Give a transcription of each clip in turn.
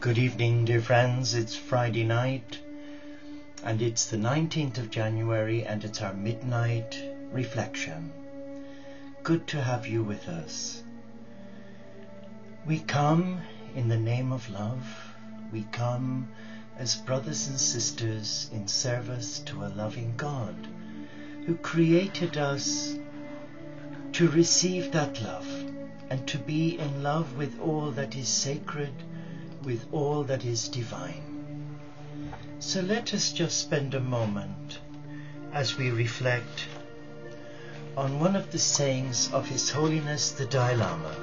Good evening, dear friends. It's Friday night and it's the 19th of January and it's our midnight reflection. Good to have you with us. We come in the name of love. We come as brothers and sisters in service to a loving God who created us to receive that love and to be in love with all that is sacred, with all that is divine. So let us just spend a moment as we reflect on one of the sayings of His Holiness the Dalai Lama.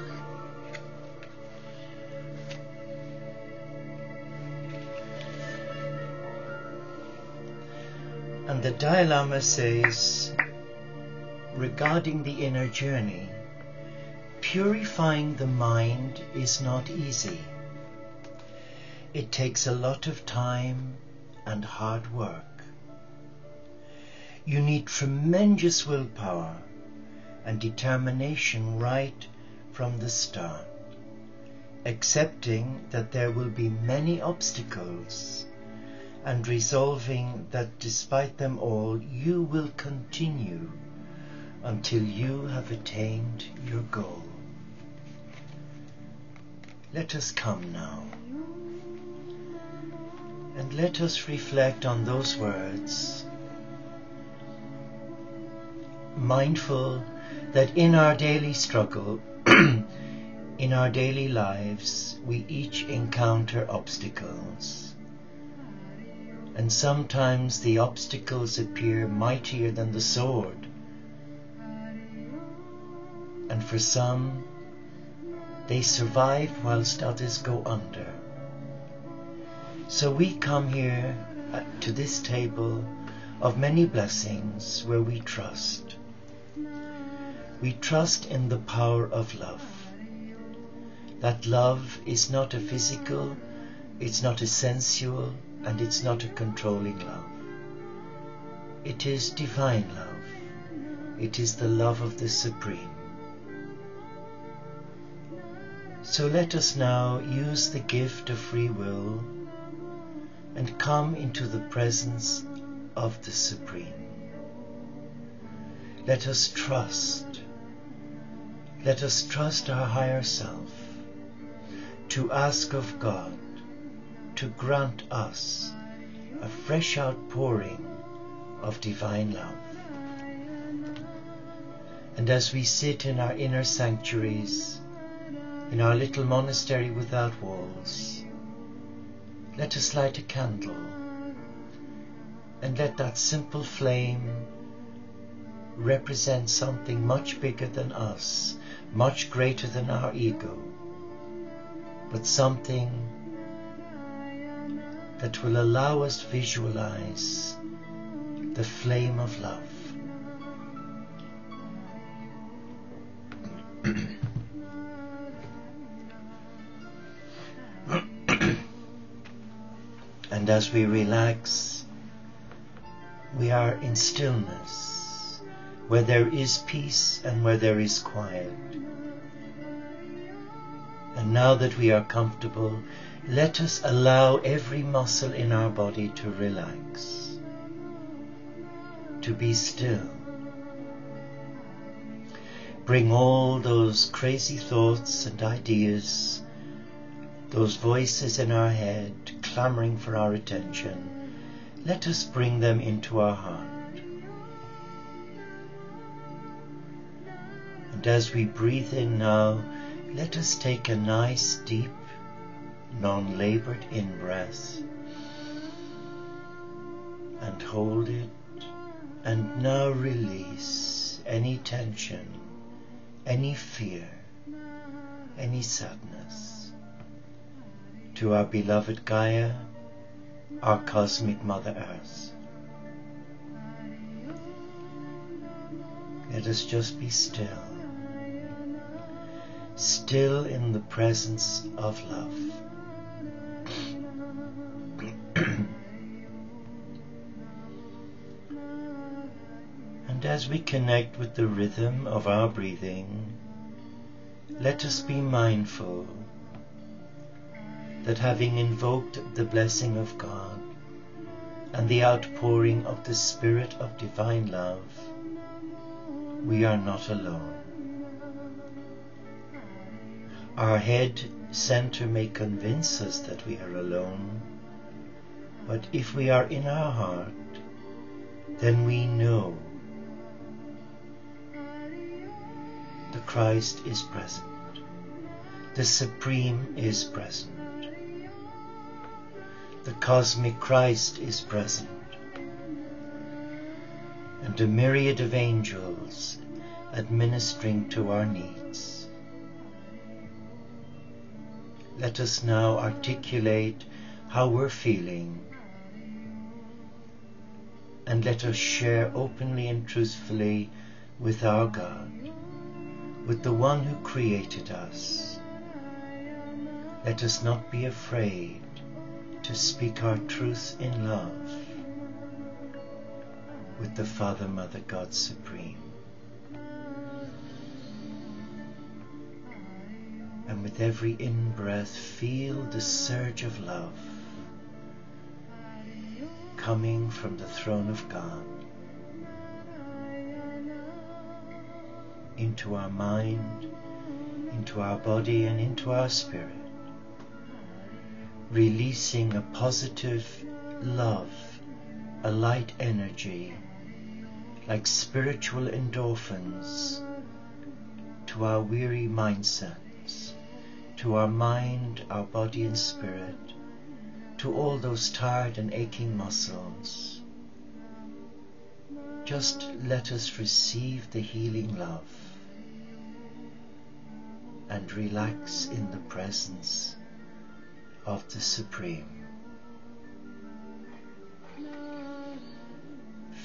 And the Dalai Lama says, regarding the inner journey, purifying the mind is not easy. It takes a lot of time and hard work. You need tremendous willpower and determination right from the start, accepting that there will be many obstacles and resolving that despite them all you will continue until you have attained your goal. Let us come now. And let us reflect on those words, mindful that in our daily struggle, in our daily lives, we each encounter obstacles. And sometimes the obstacles appear mightier than the sword. And for some, they survive whilst others go under. So we come here to this table of many blessings where we trust. We trust in the power of love. That love is not a physical, it's not a sensual, and it's not a controlling love. It is divine love. It is the love of the Supreme. So let us now use the gift of free will and come into the presence of the Supreme. Let us trust. Let us trust our higher self to ask of God to grant us a fresh outpouring of divine love. And as we sit in our inner sanctuaries, in our little monastery without walls, let us light a candle and let that simple flame represent something much bigger than us, much greater than our ego, but something that will allow us to visualize the flame of love. And as we relax, we are in stillness, where there is peace and where there is quiet. And now that we are comfortable, let us allow every muscle in our body to relax, to be still. Bring all those crazy thoughts and ideas, those voices in our head clamoring for our attention, let us bring them into our heart. And as we breathe in now, let us take a nice, deep, non-labored in-breath and hold it, and now release any tension, any fear, any sadness to our beloved Gaia, our cosmic Mother Earth. Let us just be still, still in the presence of love. And as we connect with the rhythm of our breathing, let us be mindful that having invoked the blessing of God and the outpouring of the Spirit of divine love, we are not alone. Our head center may convince us that we are alone, but if we are in our heart, then we know the Christ is present. The Supreme is present. The cosmic Christ is present. And a myriad of angels administering to our needs. Let us now articulate how we're feeling, and let us share openly and truthfully with our God, with the one who created us. Let us not be afraid to speak our truth in love with the Father, Mother, God Supreme. And with every in-breath, feel the surge of love coming from the throne of God into our mind, into our body, and into our spirit, releasing a positive love, a light energy, like spiritual endorphins to our weary mindsets, to our mind, our body and spirit, to all those tired and aching muscles. Just let us receive the healing love and relax in the presence of the Supreme.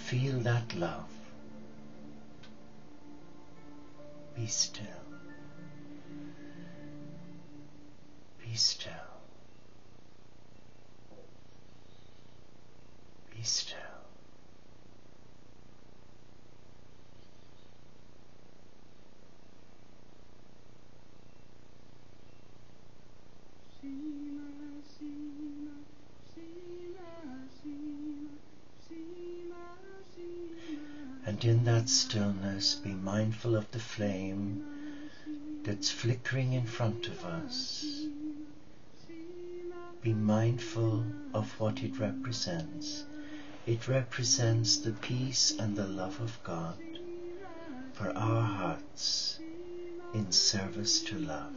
Feel that love. Be still. Be still. Be still. And in that stillness, be mindful of the flame that's flickering in front of us. Be mindful of what it represents. It represents the peace and the love of God for our hearts in service to love.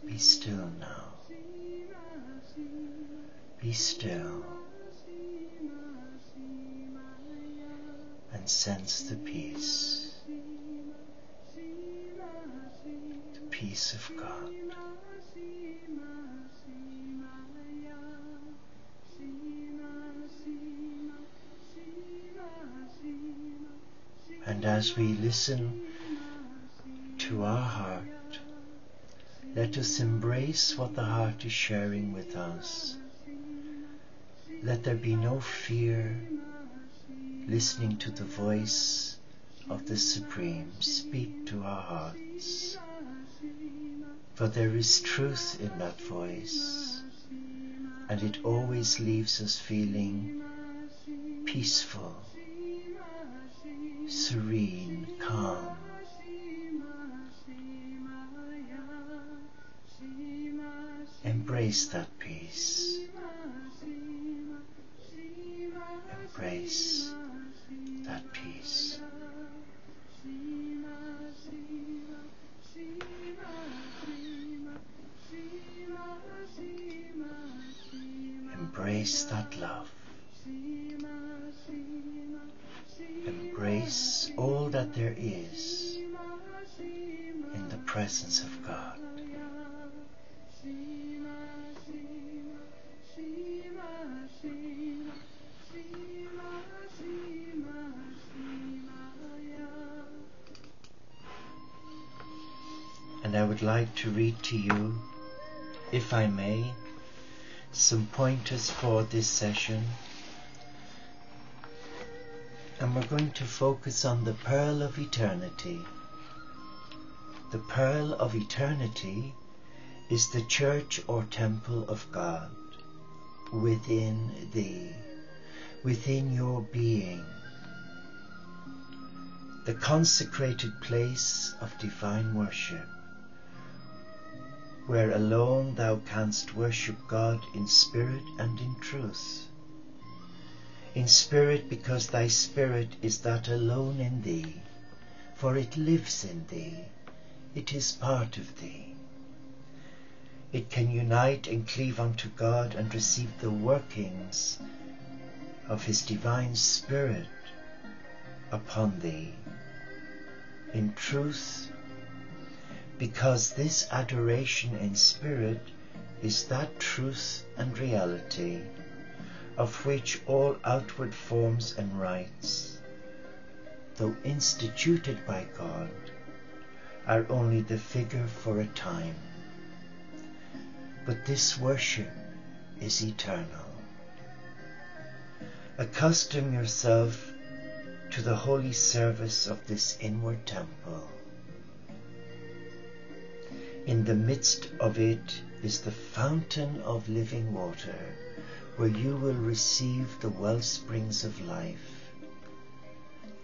Be still now. Be still and sense the peace of God. And as we listen to our heart, let us embrace what the heart is sharing with us. Let there be no fear, listening to the voice of the Supreme speak to our hearts. For there is truth in that voice, and it always leaves us feeling peaceful, serene, calm. Embrace that peace. Embrace that peace. Embrace that love. Embrace all that there is in the presence of God. And I would like to read to you, if I may, some pointers for this session. And we're going to focus on the pearl of eternity. The pearl of eternity is the church or temple of God within thee, within your being, the consecrated place of divine worship, where alone thou canst worship God in spirit and in truth. In spirit, because thy spirit is that alone in thee, for it lives in thee, it is part of thee. It can unite and cleave unto God and receive the workings of his divine spirit upon thee. In truth, because this adoration in spirit is that truth and reality of which all outward forms and rites, though instituted by God, are only the figure for a time. But this worship is eternal. Accustom yourself to the holy service of this inward temple. In the midst of it is the fountain of living water, where you will receive the well springs of life.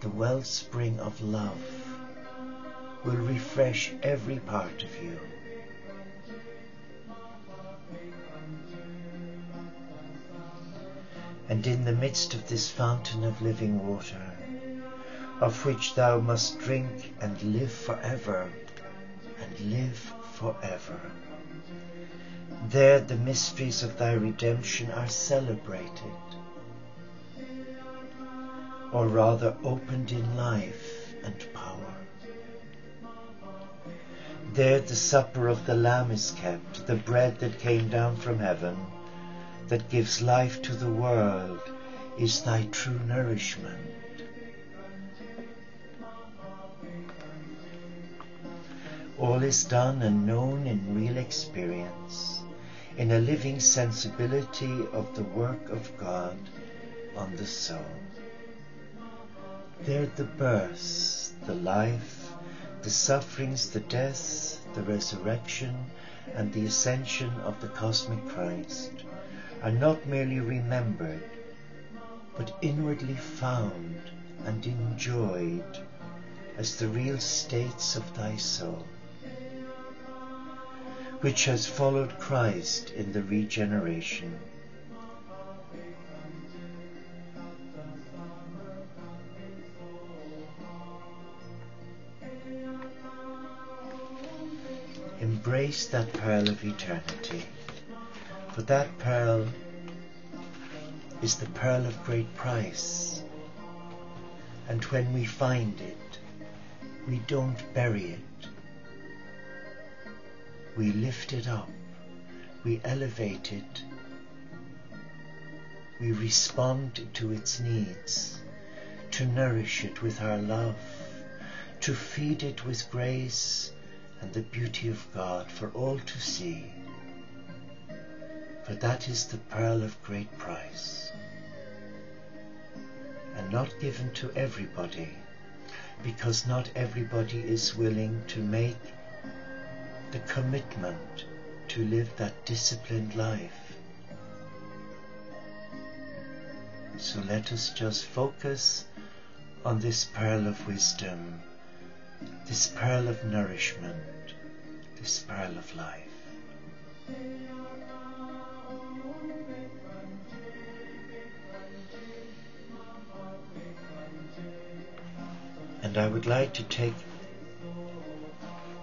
The wellspring of love will refresh every part of you. And in the midst of this fountain of living water, of which thou must drink and live forever, and live forever, there the mysteries of thy redemption are celebrated, or rather opened in life and power. There the supper of the Lamb is kept, the bread that came down from heaven, that gives life to the world, is thy true nourishment. All is done and known in real experience, in a living sensibility of the work of God on the soul. There the birth, the life, the sufferings, the death, the resurrection, and the ascension of the cosmic Christ are not merely remembered, but inwardly found and enjoyed as the real states of thy soul, which has followed Christ in the regeneration. Embrace that pearl of eternity, for that pearl is the pearl of great price, and when we find it, we don't bury it. We lift it up, we elevate it, we respond to its needs, to nourish it with our love, to feed it with grace and the beauty of God for all to see. For that is the pearl of great price, and not given to everybody, because not everybody is willing to make the commitment to live that disciplined life. So let us just focus on this pearl of wisdom, this pearl of nourishment, this pearl of life. And I would like to take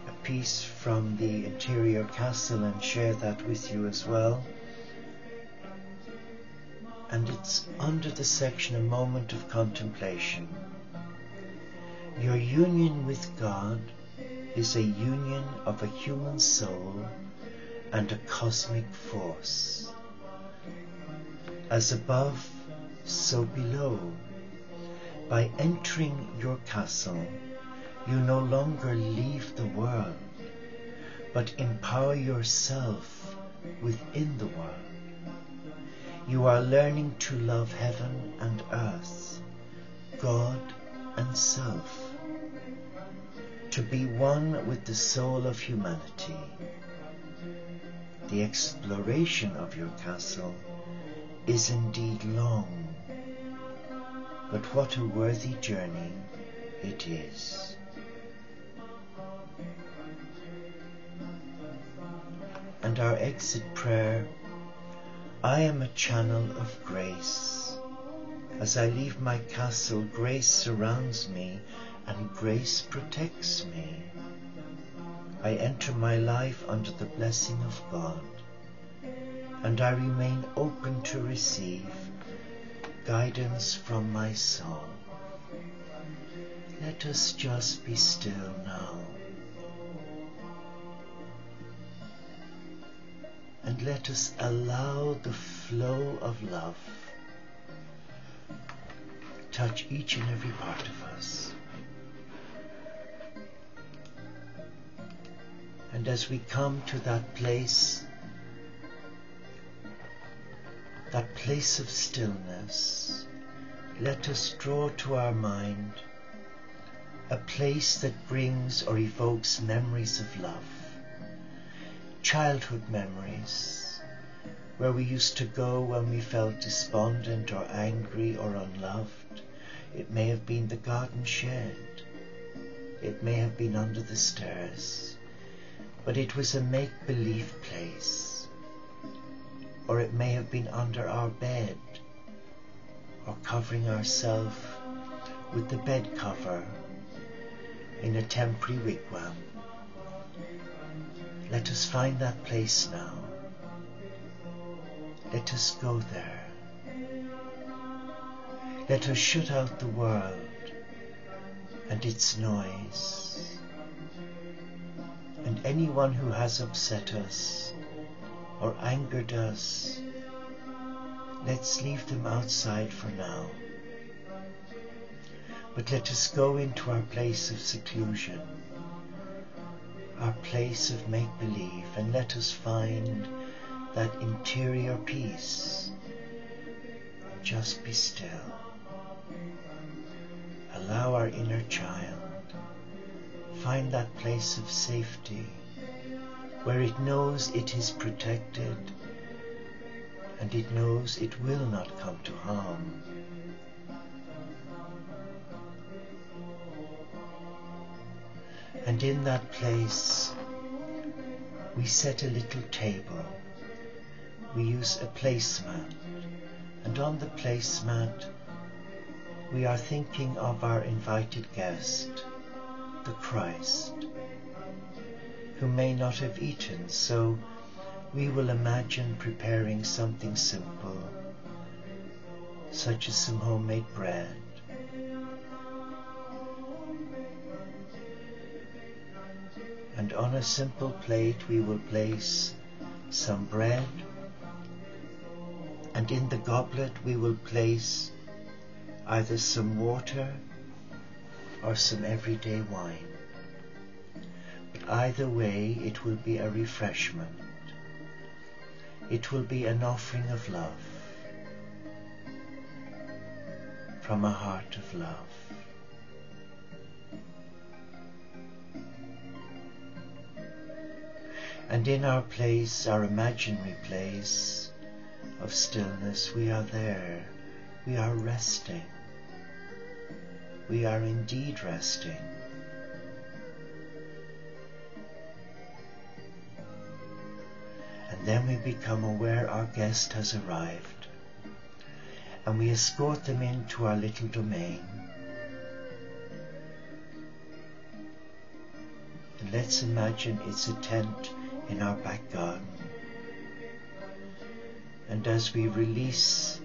a piece from the interior castle and share that with you as well. And it's under the section A Moment of Contemplation. Your union with God is a union of a human soul and a cosmic force. As above, so below. By entering your castle, you no longer leave the world, but empower yourself within the world. You are learning to love heaven and earth, God and self. to be one with the soul of humanity. The exploration of your castle is indeed long, but what a worthy journey it is. And our exit prayer: I am a channel of grace. As I leave my castle, grace surrounds me and grace protects me. I enter my life under the blessing of God, and I remain open to receive guidance from my soul. Let us just be still now, and let us allow the flow of love touch each and every part of us. And as we come to that place of stillness, let us draw to our mind a place that brings or evokes memories of love, childhood memories, where we used to go when we felt despondent or angry or unloved. It may have been the garden shed, it may have been under the stairs, but it was a make-believe place. Or it may have been under our bed, or covering ourselves with the bed cover in a temporary wigwam. Let us find that place now. Let us go there. Let us shut out the world and its noise, and anyone who has upset us or angered us, let's leave them outside for now. But let us go into our place of seclusion, our place of make-believe, and let us find that interior peace. Just be still. Allow our inner child find that place of safety where it knows it is protected and it knows it will not come to harm. And in that place we set a little table. We use a placemat, and on the placemat we are thinking of our invited guest, the Christ, who may not have eaten, so we will imagine preparing something simple, such as some homemade bread. And on a simple plate we will place some bread, and in the goblet we will place either some water or some everyday wine. But either way, it will be a refreshment. It will be an offering of love, from a heart of love. And in our place, our imaginary place of stillness, we are there. We are resting. We are indeed resting. And then we become aware our guest has arrived, and we escort them into our little domain. And let's imagine it's a tent in our back garden. And as we release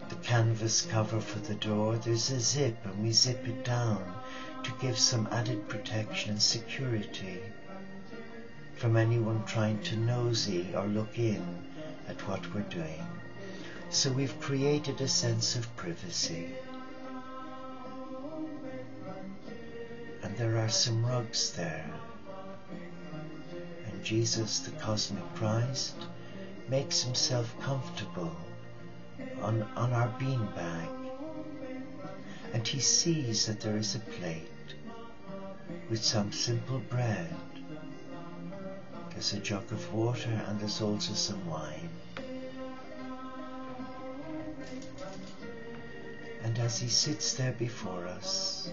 the canvas cover for the door, there's a zip, and we zip it down to give some added protection and security from anyone trying to nosy or look in at what we're doing. So we've created a sense of privacy. And there are some rugs there. And Jesus, the cosmic Christ, makes himself comfortable on our beanbag. and he sees that there is a plate with some simple bread. There's a jug of water and there's also some wine. And as he sits there before us,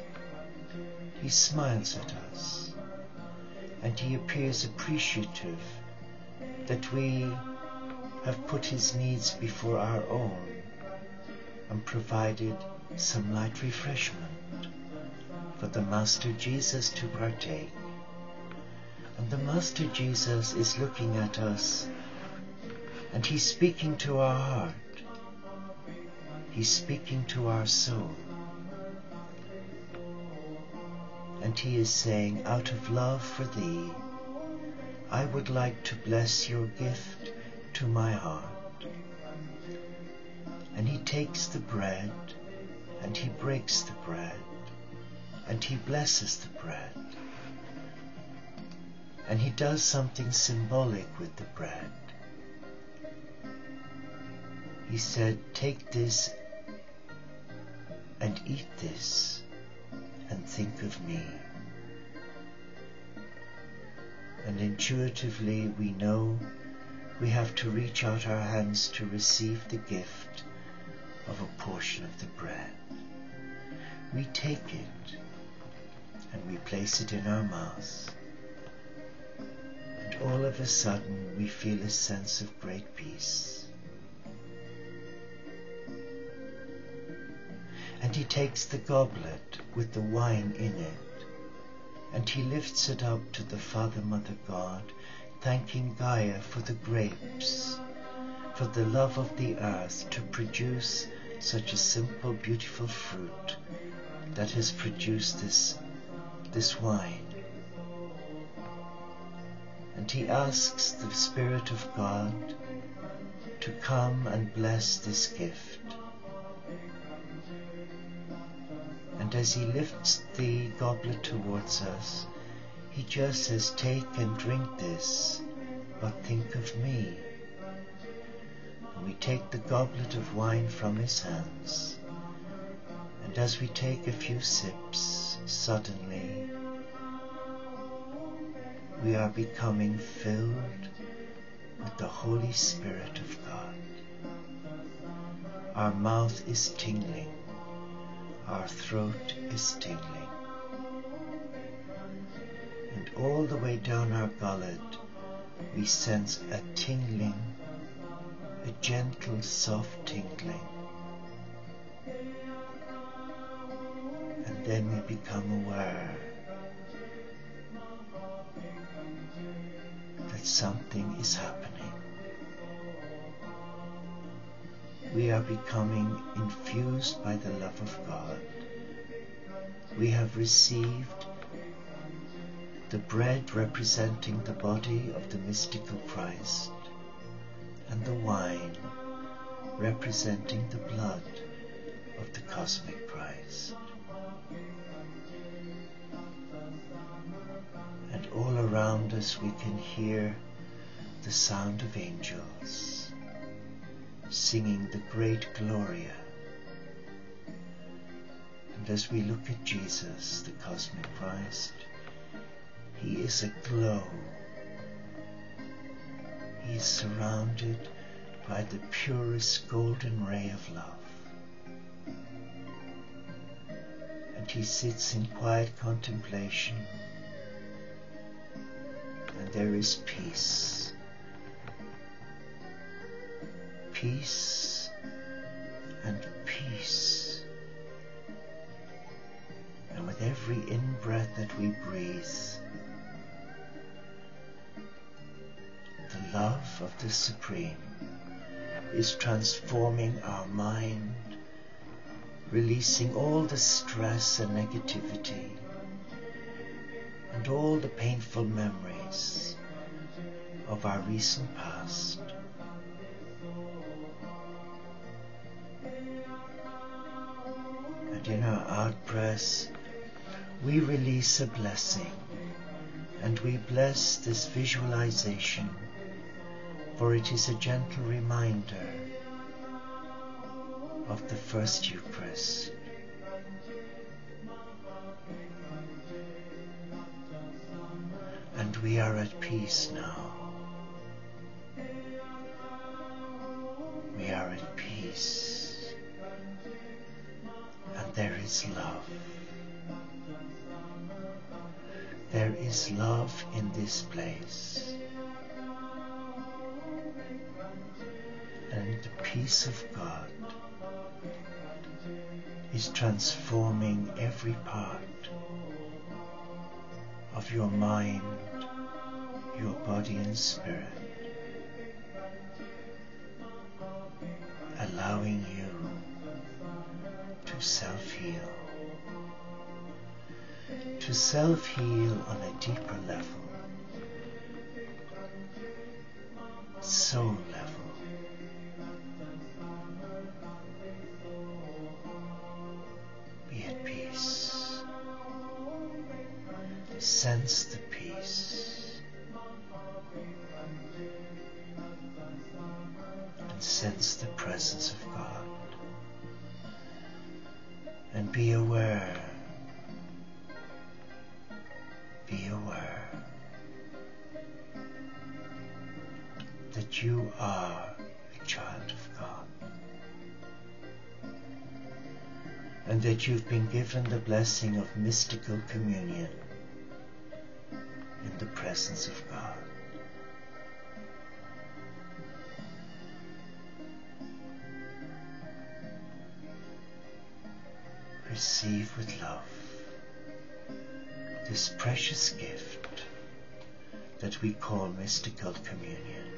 he smiles at us, and he appears appreciative that we have put his needs before our own and provided some light refreshment for the Master Jesus to partake. And the Master Jesus is looking at us, and he's speaking to our heart. He's speaking to our soul. And he is saying, out of love for thee, I would like to bless your gift to my heart. And he takes the bread, and he breaks the bread, and he blesses the bread. And he does something symbolic with the bread. He said, take this and eat this and think of me. And intuitively we know we have to reach out our hands to receive the gift of a portion of the bread. We take it and we place it in our mouths, and all of a sudden we feel a sense of great peace. And he takes the goblet with the wine in it, and he lifts it up to the Father, Mother God, thanking Gaia for the grapes, for the love of the earth to produce such a simple, beautiful fruit that has produced this wine. And he asks the Spirit of God to come and bless this gift. And as he lifts the goblet towards us, he just says, take and drink this, but think of me. And we take the goblet of wine from his hands, and as we take a few sips, suddenly we are becoming filled with the Holy Spirit of God. Our mouth is tingling. Our throat is tingling. And all the way down our gullet, we sense a tingling, a gentle, soft tingling. And then we become aware that something is happening. We are becoming infused by the love of God. We have received the bread representing the body of the mystical Christ, and the wine representing the blood of the cosmic Christ. And all around us we can hear the sound of angels singing the great Gloria. And as we look at Jesus, the cosmic Christ, he is aglow. He is surrounded by the purest golden ray of love. And he sits in quiet contemplation, and there is peace. Peace and peace. And with every in-breath that we breathe, the love of the Supreme is transforming our mind, releasing all the stress and negativity and all the painful memories of our recent past. And in our out-breaths, we release a blessing, and we bless this visualization, for it is a gentle reminder of the first Eucharist, we are at peace now. We are at peace, and there is love. There is love in this place, and the peace of God is transforming every part of your mind, your body and spirit, allowing you to self-heal. To self-heal on a deeper level, soul level. Be at peace. Sense the peace. And sense the presence of God. And be aware. Be aware that you are a child of God, and that you've been given the blessing of mystical communion in the presence of God. Receive with love this precious gift that we call mystical communion,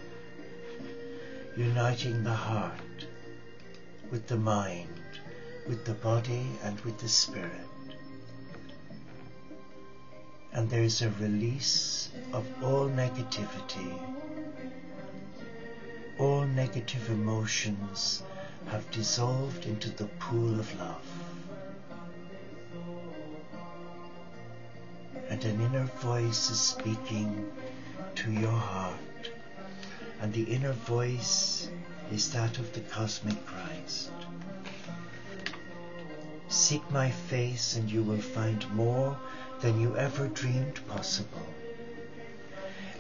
uniting the heart with the mind, with the body and with the spirit. And there is a release of all negativity. All negative emotions have dissolved into the pool of love. And an inner voice is speaking to your heart, and the inner voice is that of the cosmic Christ. Seek my face and you will find more than you ever dreamed possible.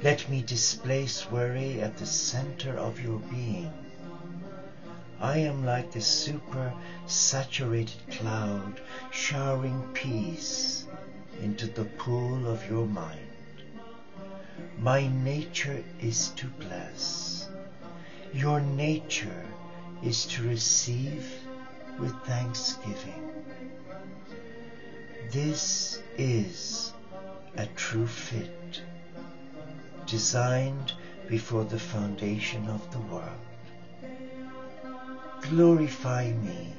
Let me displace worry at the center of your being. I am like a super saturated cloud showering peace into the pool of your mind. My nature is to bless. Your nature is to receive with thanksgiving. This is a true fit, designed before the foundation of the world. Glorify me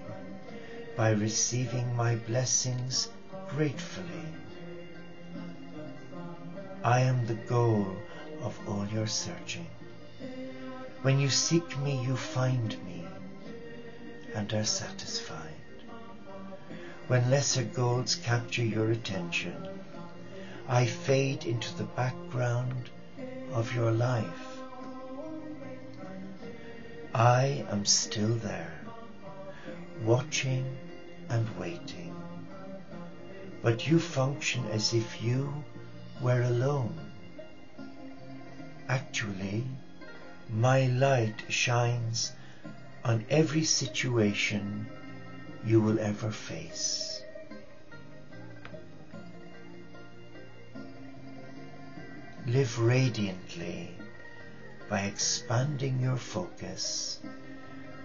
by receiving my blessings gratefully. I am the goal of all your searching. When you seek me, you find me and are satisfied. When lesser goals capture your attention, I fade into the background of your life. I am still there, watching and waiting. But you function as if you were alone. Actually, my light shines on every situation you will ever face. Live radiantly by expanding your focus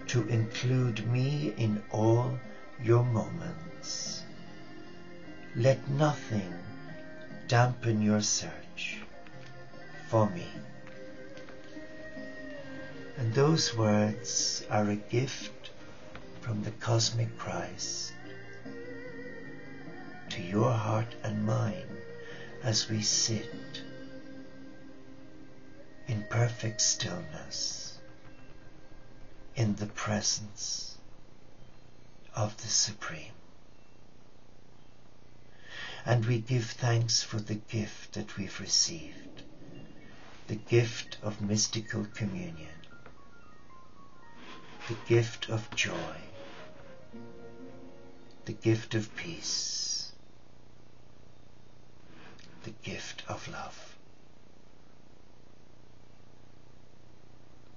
to include me in all your moments. Let nothing dampen your search for me. And those words are a gift from the cosmic Christ to your heart and mine as we sit in perfect stillness in the presence of the Supreme. And we give thanks for the gift that we've received, the gift of mystical communion, the gift of joy, the gift of peace, the gift of love.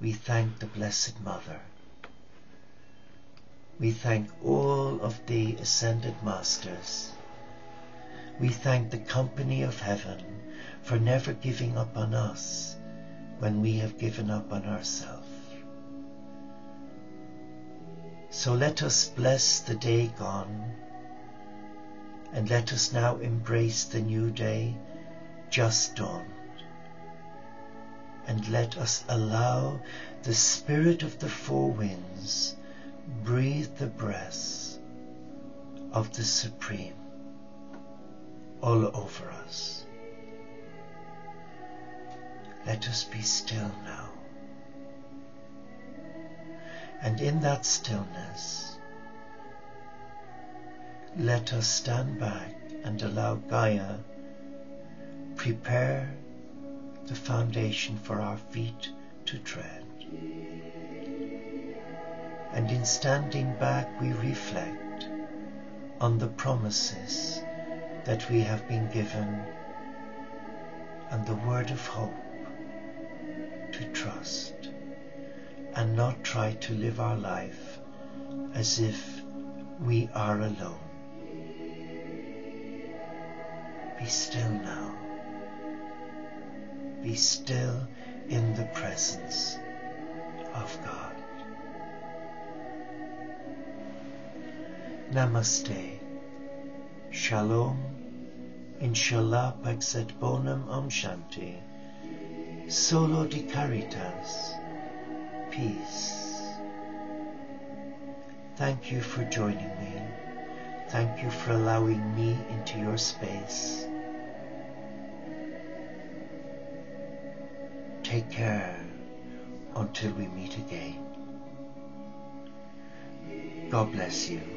We thank the Blessed Mother. We thank all of the Ascended Masters. We thank the company of heaven for never giving up on us when we have given up on ourselves. So let us bless the day gone, and let us now embrace the new day just dawned. And let us allow the Spirit of the four winds breathe the breath of the Supreme all over us. Let us be still now. And in that stillness, let us stand back and allow Gaia prepare the foundation for our feet to tread. And in standing back, we reflect on the promises that we have been given and the word of hope to trust and not try to live our life as if we are alone. Be still now. Be still in the presence of God. Namaste. Shalom. Inshallah pax et bonum om shanti. Solo di caritas. Peace. Thank you for joining me. Thank you for allowing me into your space. Take care until we meet again. God bless you.